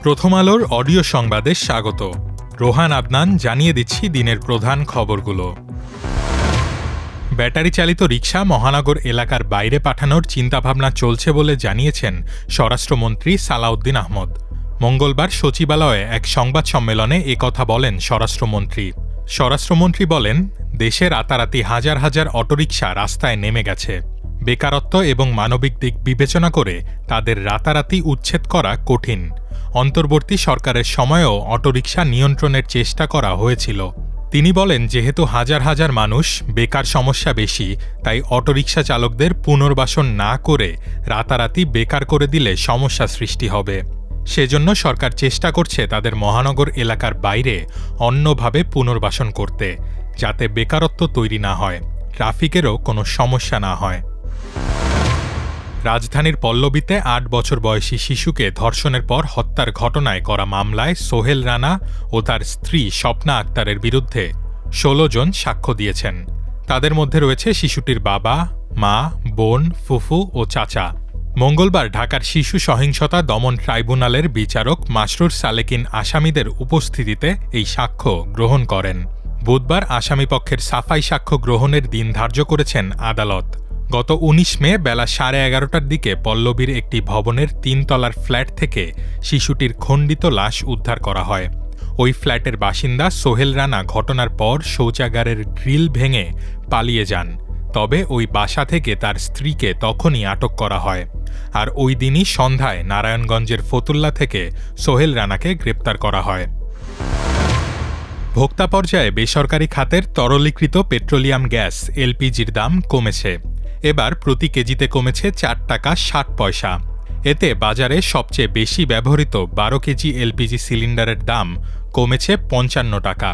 প্রথম আলোর অডিও সংবাদে স্বাগত। রোহান আদনান জানিয়ে দিচ্ছি দিনের প্রধান খবরগুলো। ব্যাটারি চালিত রিকশা মহানগর এলাকার বাইরে পাঠানোর চিন্তাভাবনা চলছে বলে জানিয়েছেন স্বরাষ্ট্রমন্ত্রী সালাউদ্দিন আহমদ। মঙ্গলবার সচিবালয়ে এক সংবাদ সম্মেলনে একথা বলেন স্বরাষ্ট্রমন্ত্রী। স্বরাষ্ট্রমন্ত্রী বলেন, দেশে রাতারাতি হাজার হাজার অটোরিকশা রাস্তায় নেমে গেছে। বেকারত্ব এবং মানবিক দিক বিবেচনা করে তাদের রাতারাতি উচ্ছেদ করা কঠিন। অন্তর্বর্তী সরকারের সময়েও অটোরিকশা নিয়ন্ত্রণের চেষ্টা করা হয়েছিল। তিনি বলেন, যেহেতু হাজার হাজার মানুষ, বেকার সমস্যা বেশি, তাই অটোরিকশা চালকদের পুনর্বাসন না করে রাতারাতি বেকার করে দিলে সমস্যা সৃষ্টি হবে। সেজন্য সরকার চেষ্টা করছে তাদের মহানগর এলাকার বাইরে অন্যভাবে পুনর্বাসন করতে, যাতে বেকারত্ব তৈরি না হয়, ট্রাফিকেরও কোনো সমস্যা না হয়। রাজধানীর পল্লবীতে ৮ বছর বয়সী শিশুকে ধর্ষণের পর হত্যার ঘটনায় করা মামলায় সোহেল রানা ও তার স্ত্রী স্বপ্না আক্তারের বিরুদ্ধে ১৬ জন সাক্ষ্য দিয়েছেন। তাদের মধ্যে রয়েছে শিশুটির বাবা, মা, বোন, ফুফু ও চাচা। মঙ্গলবার ঢাকার শিশু সহিংসতা দমন ট্রাইব্যুনালের বিচারক মাসরুর সালেকিন আসামিদের উপস্থিতিতে এই সাক্ষ্য গ্রহণ করেন। বুধবার আসামিপক্ষের সাফাই সাক্ষ্য গ্রহণের দিন ধার্য করেছেন আদালত। গত ১৯ মে বেলা 11:30টার দিকে পল্লবীর একটি ভবনের ৩ তলার ফ্ল্যাট থেকে শিশুটির খণ্ডিত লাশ উদ্ধার করা হয়। ওই ফ্ল্যাটের বাসিন্দা সোহেল রানা ঘটনার পর শৌচাগারের গ্রিল ভেঙে পালিয়ে যান। তবে ওই বাসা থেকে তার স্ত্রীকে তখনই আটক করা হয়। আর ওই দিনই সন্ধ্যায় নারায়ণগঞ্জের ফতুল্লা থেকে সোহেল রানাকে গ্রেপ্তার করা হয়। ভোক্তা পর্যায়ে বেসরকারি খাতের তরলীকৃত পেট্রোলিয়াম গ্যাস এলপিজির দাম কমেছে। এবার প্রতি কেজিতে কমেছে ৪ টাকা ৬০ পয়সা। এতে বাজারে সবচেয়ে বেশি ব্যবহৃত ১২ কেজি এলপিজি সিলিন্ডারের দাম কমেছে ৫৫ টাকা।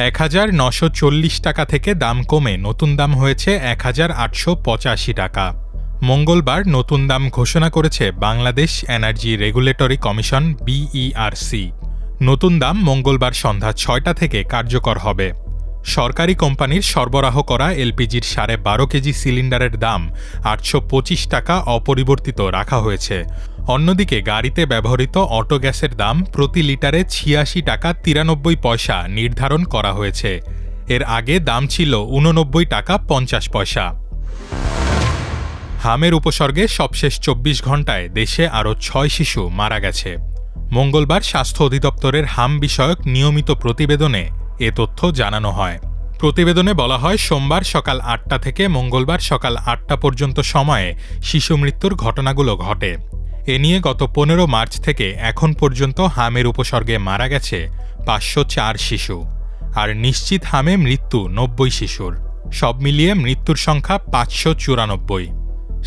১,৯৪০ টাকা থেকে দাম কমে নতুন দাম হয়েছে ১,৮৮৫ টাকা। মঙ্গলবার নতুন দাম ঘোষণা করেছে Bangladesh energy regulatory commission BERC। নতুন দাম মঙ্গলবার সন্ধ্যা ৬টা থেকে কার্যকর হবে। সরকারি কোম্পানির সরবরাহ করা এলপিজির ১২.৫ কেজি সিলিন্ডারের দাম ৮২৫ টাকা অপরিবর্তিত রাখা হয়েছে। অন্যদিকে গাড়িতে ব্যবহৃত অটো গ্যাসের দাম প্রতি লিটারে ৮৬ টাকা ৯৩ পয়সা নির্ধারণ করা হয়েছে। এর আগে দাম ছিল ৮৯ টাকা ৫০ পয়সা। হামের উপসর্গে সবশেষ ২৪ ঘণ্টায় দেশে আরও ৬ শিশু মারা গেছে। মঙ্গলবার স্বাস্থ্য অধিদপ্তরের হাম বিষয়ক নিয়মিত প্রতিবেদনে এ তথ্য জানানো হয়। প্রতিবেদনে বলা হয়, সোমবার সকাল ৮টা থেকে মঙ্গলবার সকাল ৮টা পর্যন্ত সময়ে শিশু মৃত্যুর ঘটনাগুলো ঘটে। এ নিয়ে গত ১৫ মার্চ থেকে এখন পর্যন্ত হামের উপসর্গে মারা গেছে ৫০৪ শিশু। আর নিশ্চিত হামে মৃত্যু ৯০ শিশুর। সব মিলিয়ে মৃত্যুর সংখ্যা ৫৯৪।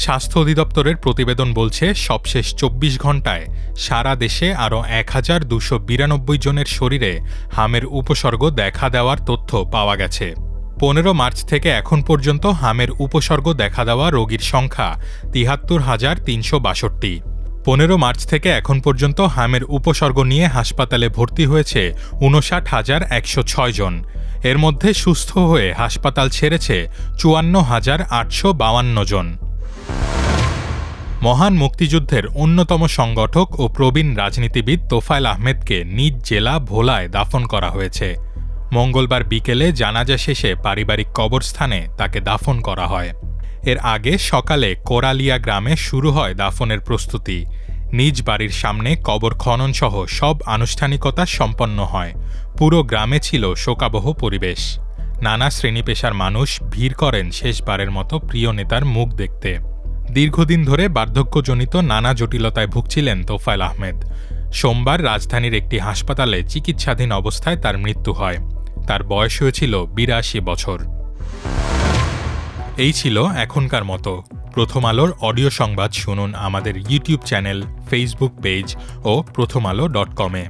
স্বাস্থ্য অধিদপ্তরের প্রতিবেদন বলছে, সবশেষ ২৪ ঘণ্টায় সারা দেশে আরও ১,২৯২ জনের শরীরে হামের উপসর্গ দেখা দেওয়ার তথ্য পাওয়া গেছে। ১৫ মার্চ থেকে এখন পর্যন্ত হামের উপসর্গ দেখা দেওয়া রোগীর সংখ্যা ৭৩,৩৬২। ১৫ মার্চ থেকে এখন পর্যন্ত হামের উপসর্গ নিয়ে হাসপাতালে ভর্তি হয়েছে ৫৯,১০৬ জন। এর মধ্যে সুস্থ হয়ে হাসপাতাল ছেড়েছে ৫৪,৮৫২ জন। মহান মুক্তিযুদ্ধের অন্যতম সংগঠক ও প্রবীণ রাজনীতিবিদ তোফায়েল আহমেদকে নিজ জেলা ভোলায় দাফন করা হয়েছে। মঙ্গলবার বিকেলে জানাজা শেষে পারিবারিক কবরস্থানে তাকে দাফন করা হয়। এর আগে সকালে কোরালিয়া গ্রামে শুরু হয় দাফনের প্রস্তুতি। নিজ বাড়ির সামনে কবর খনন সহ সব আনুষ্ঠানিকতা সম্পন্ন হয়। পুরো গ্রামে ছিল শোকাবহ পরিবেশ। নানা শ্রেণী পেশার মানুষ ভিড় করেন শেষবারের মতো প্রিয় নেতার মুখ দেখতে। দীর্ঘদিন ধরে বার্ধক্যজনিত নানা জটিলতায় ভুগছিলেন তোফায়েল আহমেদ। সোমবার রাজধানীর একটি হাসপাতালে চিকিৎসাধীন অবস্থায় তার মৃত্যু হয়। তার বয়স হয়েছিল ৮২ বছর। এই ছিল এখনকার মতো। প্রথম আলোর অডিও সংবাদ শুনুন আমাদের ইউটিউব চ্যানেল, ফেসবুক পেজ ও prothomalo.com-এ।